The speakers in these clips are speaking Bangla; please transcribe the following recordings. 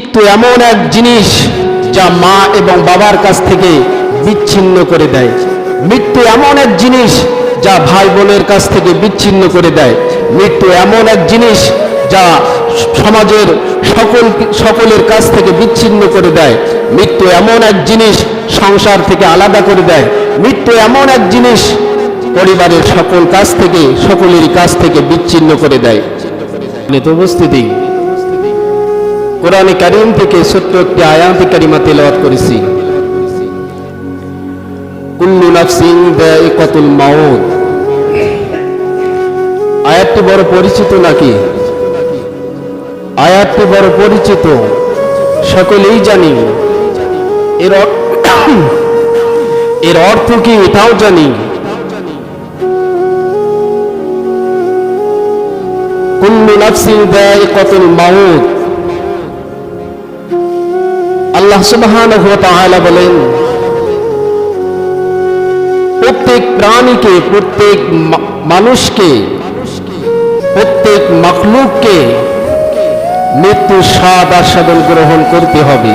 মৃত্যু এমন এক জিনিস যা মা এবং বাবার কাছ থেকে বিচ্ছিন্ন করে দেয়। মৃত্যু এমন এক জিনিস যা ভাই বোনের কাছ থেকে বিচ্ছিন্ন করে দেয়। মৃত্যু এমন এক জিনিস যা সমাজের সকলের কাছ থেকে বিচ্ছিন্ন করে দেয়। মৃত্যু এমন এক জিনিস সংসার থেকে আলাদা করে দেয়। মৃত্যু এমন এক জিনিস পরিবারের সকলেরই কাছ থেকে বিচ্ছিন্ন করে দেয়। উপস্থিতি কোরআনে কারীম থেকে ছোট্ট একটি আয়াতে কারিমা তেলাওয়াত করেছি। কুল্লু নাফসিন যায়িকাতুল মাউত। আয়াতটি বড় পরিচিত নাকি? আয়াতটি বড় পরিচিত, সকলেই জানি। এর অর্থ কি এটাও জানি। কুল্লু নাফসিন যায়িকাতুল মাউত। আল্লাহ সুবহানাহু ওয়া তাআলা বলেন, প্রত্যেক প্রাণীকে, প্রত্যেক মানুষকে, প্রত্যেক মাখলুককে মৃত্যুর স্বাদ আস্বাদন গ্রহণ করতে হবে।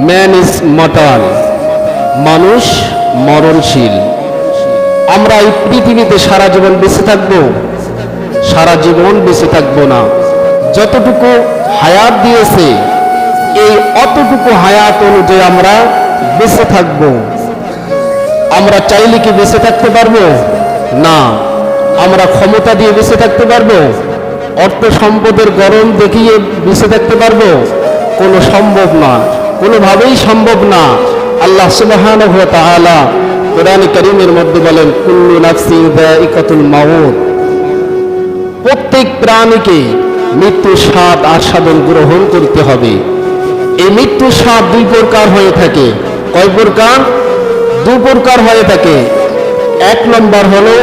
Man is mortal. মানুষ মরণশীল। আমরা এই পৃথিবীতে সারা জীবন বেঁচে থাকবো? সারা জীবন বেঁচে থাকবো না। যতটুকু হায়াত দিয়েছে এই অতটুকু হায়াত অনুযায়ী আমরা বেঁচে থাকব। আমরা চাইলে কি বেঁচে থাকতে পারবো? না। আমরা ক্ষমতা দিয়ে বেঁচে থাকতে পারবো? অর্থ সম্পদের গরম দেখিয়ে বেঁচে থাকতে পারবো? কোনো সম্ভব না, কোনোভাবেই সম্ভব না। আল্লাহ সুবহানাহু ওয়া তাআলা কোরআনে কারীমের মধ্যে বলেন, কুল্লু নাফসিন যায়িকাতুল মাউত। প্রত্যেক প্রাণীকে মৃত্যুর স্বাদ আস্বাদন গ্রহণ করতে হবে। এই মৃত্যুর স্বাদ দুই প্রকার হয়ে থাকে। কয় প্রকার? দুই প্রকার হয়ে থাকে। এক নম্বর হলো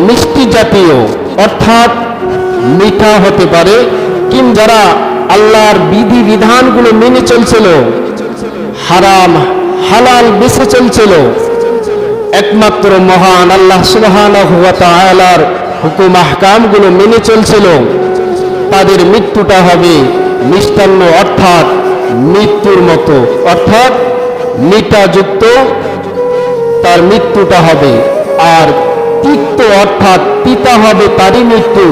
মিষ্টি জাতীয়, অর্থাৎ মিঠা হতে পারে। কিন্তু যারা আল্লাহর বিধি বিধানগুলো মেনে চলছিল, হারাম হালাল বেঁচে চলছিল, একমাত্র মহান আল্লাহ সুবহানাহু ওয়া তাআলার হুকুম আহকামগুলো মেনে চলছিল, তাদের মৃত্যুটা হবে মিষ্টান্ন, অর্থাৎ মৃত্যুর মতো, অর্থাৎ মিঠাযুক্ত তার মৃত্যুটা হবে। আর তিক্ত অর্থাৎ পিতা হবে তারই মৃত্যু,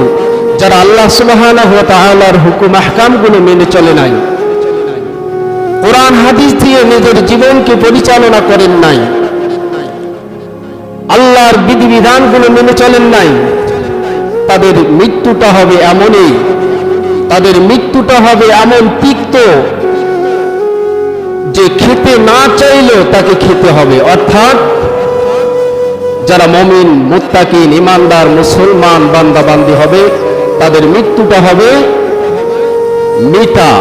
যারা আল্লাহ সুবহানাহু ওয়া তাআলার হুকুম আহকামগুলো মেনে চলে নাই, কোরআন হাদিস দিয়ে নিজের জীবনকে পরিচালনা করেন নাই, আল্লাহর বিধিবিধানগুলো মেনে চলেন নাই। তাদের মৃত্যুটা হবে এমনই, তাদের মৃত্যুটা হবে এমন তিক্ত যে খেতে না চাইলেও তাকে খেতে হবে। অর্থাৎ যারা মুমিন, মুত্তাকিন, ইমানদার, মুসলমান বান্দা বান্দি হবে, তাদের মৃত্যুটা হবে মিঠা।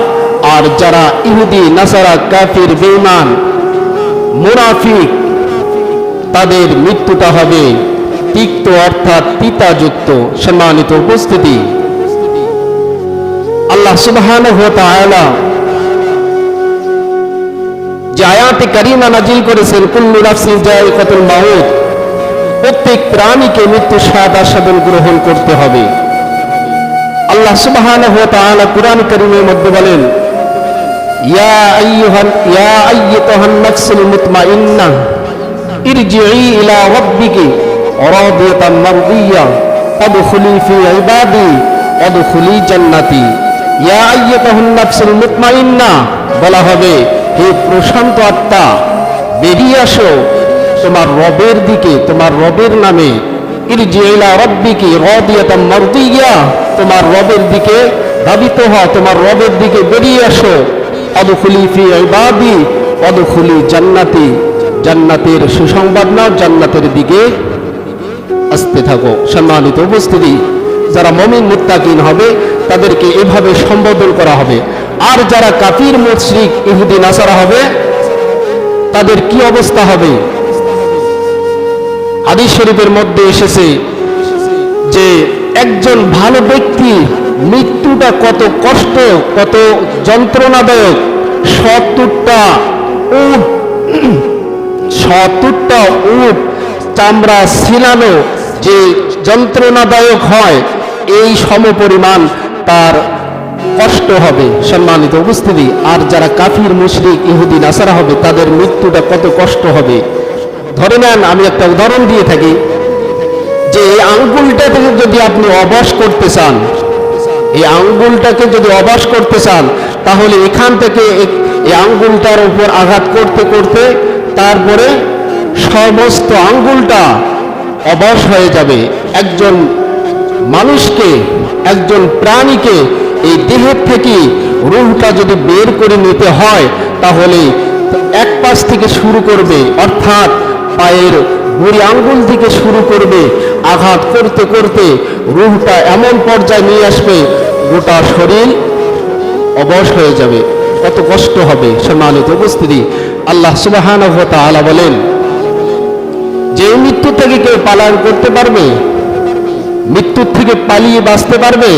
আর যারা ইহুদি, নাসারা, কাফির, বেঈমান, মুনাফিক, তাদের মৃত্যুটা হবে তিক্ত, অর্থাৎ তিতাযুক্ত। সম্মানিত উপস্থিতি, আল্লাহ সুবহানাহু ওয়া তাআলা যে আয়াতে কারিমা নাজিল করেছেন, কুল্লু নাফসিন যায়িকাতুল মাউত, প্রত্যেক প্রাণীকে মৃত্যুর স্বাদ আস্বাদন গ্রহণ করতে হবে। আল্লাহ সুবহানাহু ওয়া তাআলা কুরআন কারীমের মধ্যে বলেন, ইয়া আইয়ুহান নাফসুল মুতমাইন্নাহ ইরজিই ইলা রাব্বিকি রাদিয়াতাম মারদিয়া ফাদখুলি ফি ইবাদি ওয়াদখুলি জান্নাতি। ইয়া আইয়ুহান নাফসুল মুতমাইন্নাহ বলা হবে, হে প্রশান্ত আত্মা, বেরিয়ে আসো তোমার রবের দিকে, তোমার রবের নামে। ইরজিই ইলা রাব্বিকি রাদিয়াতাম মারদিয়া, তোমার রবের দিকে ধাবিত হও, তোমার রবের দিকে বেরিয়ে আসো। ওয়াদখুলি ফি ইবাদি ওয়াদখুলি জান্নাতি, জান্নাতের সুসংবাদ নাও, জান্নাতের দিকে আসতে থাকো। সম্মানিত উপস্থিতি, যারা মুমিন মুত্তাকিন হবে তাদেরকে এভাবে সম্বোধন করা হবে। আর যারা কাফির, মুশরিক, ইহুদি, নাসারা হবে, তাদের কি অবস্থা হবে? হাদিস শরীফের মধ্যে এসেছে যে একজন ভালো ব্যক্তি মৃত্যুটা কত কষ্ট, কত যন্ত্রণাদায়ক। ৭০টা উট চামড়া ছিলানো যে যন্ত্রণাদায়ক হয়, এই সমপরিমাণ তার কষ্ট হবে সম্মানিত উপস্থিতি। আর যারা কাফির মুশরিক ইহুদি নাসারা হবে তাদের মৃত্যুটা কত কষ্ট হবে। ধরে নেন, আমি একটা উদাহরণ দিয়ে থাকি যে এই আঙ্গুলটা থেকে যদি আপনি অবশ করতে চান, এই আঙ্গুলটাকে যদি অবশ করতে চান, তাহলে এখান থেকে এই আঙ্গুলটার উপর আঘাত করতে করতে তারপরে সমস্ত আঙ্গুলটা অবশ হয়ে যাবে। একজন মানুষকে, একজন প্রাণীকে এই দেহের থেকে রূহটা যদি বের করে নিতে হয়, তাহলে এক পাশ থেকে শুরু করবে, অর্থাৎ পায়ের বুড়ি আঙ্গুল থেকে শুরু করবে, আঘাত করতে করতে রূহটা এমন পর্যায়ে নিয়ে আসবে গোটা শরীর অবশ হয়ে যাবে। কত কষ্ট হবে সম্মানিত উপস্থিতি। আল্লাহ সুবহানাহু ওয়া তাআলা বলেন যে মৃত্যু থেকে কেউ পালায়ন করতে পারবে, মৃত্যুর থেকে পালিয়ে বাঁচতে পারবে?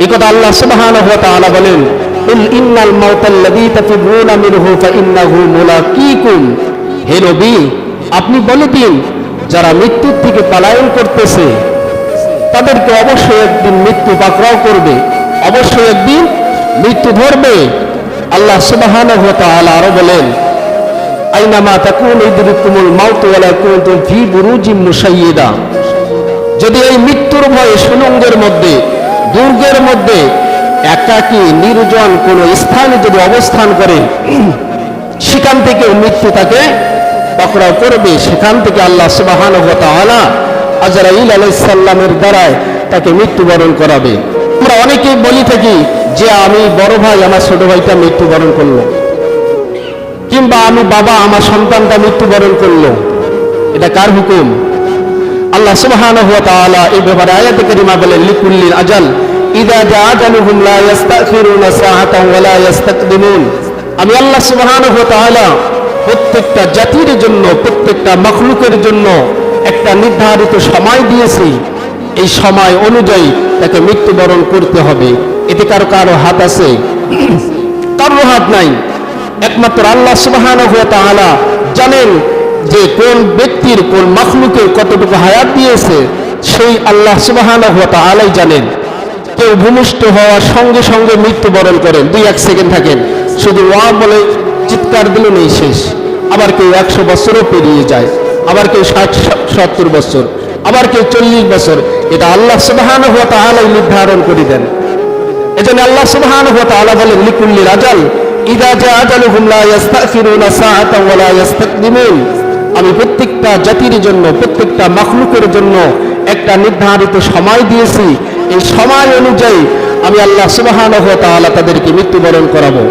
এই কথা আল্লাহ সুবহানাহু ওয়া তাআলা বলেন, কুল ইন্নাল মাউতাল্লাযী তাফিরুনা মিনহু ফাইন্নাহু মুলাকীকুম। হে নবী, আপনি বলে দিন, যারা মৃত্যুর থেকে পালায়ন করতেছে তাদেরকে অবশ্যই একদিন মৃত্যু পাকড়াও করবে, অবশ্যই একদিন মৃত্যু ধরবে। আল্লাহ সুবহানাহু ওয়া তাআলা আরো বলেন, আইনামা তাকুনু ইদরিকুমুল মাউতু ওয়ালা কুনতুম ফি বুরুজিম মুশাইয়্যিদা। যদি এই মৃত্যুর ভয়ে সুড়ঙ্গের মধ্যে, দুর্গের মধ্যে একাকী নির্জন কোন স্থানে যদি অবস্থান করে, সেখান থেকে মৃত্যু তাকে পাকড়াও করবে। সেখান থেকে আল্লাহ সুবহানাহু ওয়া তাআলা আজরাইল আলাইহিস সালামের দ্বারায় তাকে মৃত্যুবরণ করাবে। আমরা অনেকেই বলি থাকি যে আমি বড় ভাই আমার ছোট ভাইটা মৃত্যুবরণ করলো, কিংবা আমি বাবা আমার সন্তানটা মৃত্যুবরণ করলো। এটা কার হুকুম? আল্লাহ সুবহানাহু ওয়া তাআলা এই ব্যাপারে আয়াতে কারিমা বলেন, লিকুল্লিন আজাল ইযা জা আজালুহুম লা ইস্তাখিরুনা সাআতান ওয়া লা ইস্তাকদিমুন। আমি আল্লাহ সুবহানাহু ওয়া তাআলা প্রত্যেকটা জাতির জন্য, প্রত্যেকটা মাখলুকের জন্য একটা নির্ধারিত সময় দিয়েছি। এই সময় অনুযায়ী তাকে মৃত্যুবরণ করতে হবে। এতে কারো কারো হাত আছে? কারো হাত নাই। একমাত্র আল্লাহ সুবহানাহু ওয়া তাআলা জানেন যে কোন ব্যক্তির, কোন মাখলুকের কতটুকু হায়াত দিয়েছে, সেই আল্লাহ সুবহানাহু ওয়া তাআলাই জানেন। কেউ ভূমিষ্ঠ হওয়ার সঙ্গে সঙ্গে মৃত্যুবরণ করেন, 2-1 সেকেন্ড থাকেন, শুধু ওয়া বলে চিৎকার দিল নেই শেষ। আবার কেউ 100 বছরও পেরিয়ে যায়, আবার কেউ 60-70 বছর, আবার কেউ 40 বছর। এটা আল্লাহ সুবহানাহু ওয়া তাআলাই নির্ধারণ করে দেন। এজন্য আল্লাহ সুবহানাহু ওয়া তাআলা বলেন, লিকুল্লিল আজাল ইযা জা আজালুহুম লা ইস্তাখিরুনা সাআতান ওয়া লা ইস্তাকদিমুন। আমি প্রত্যেকটা জাতির জন্য, প্রত্যেকটা মাখলুকের জন্য একটা নির্ধারিত সময় দিয়েছি। এই সময় অনুযায়ী আমি আল্লাহ সুবহানাহু ওয়া তাআলা তাদেরকে মৃত্যুবরণ করাবো।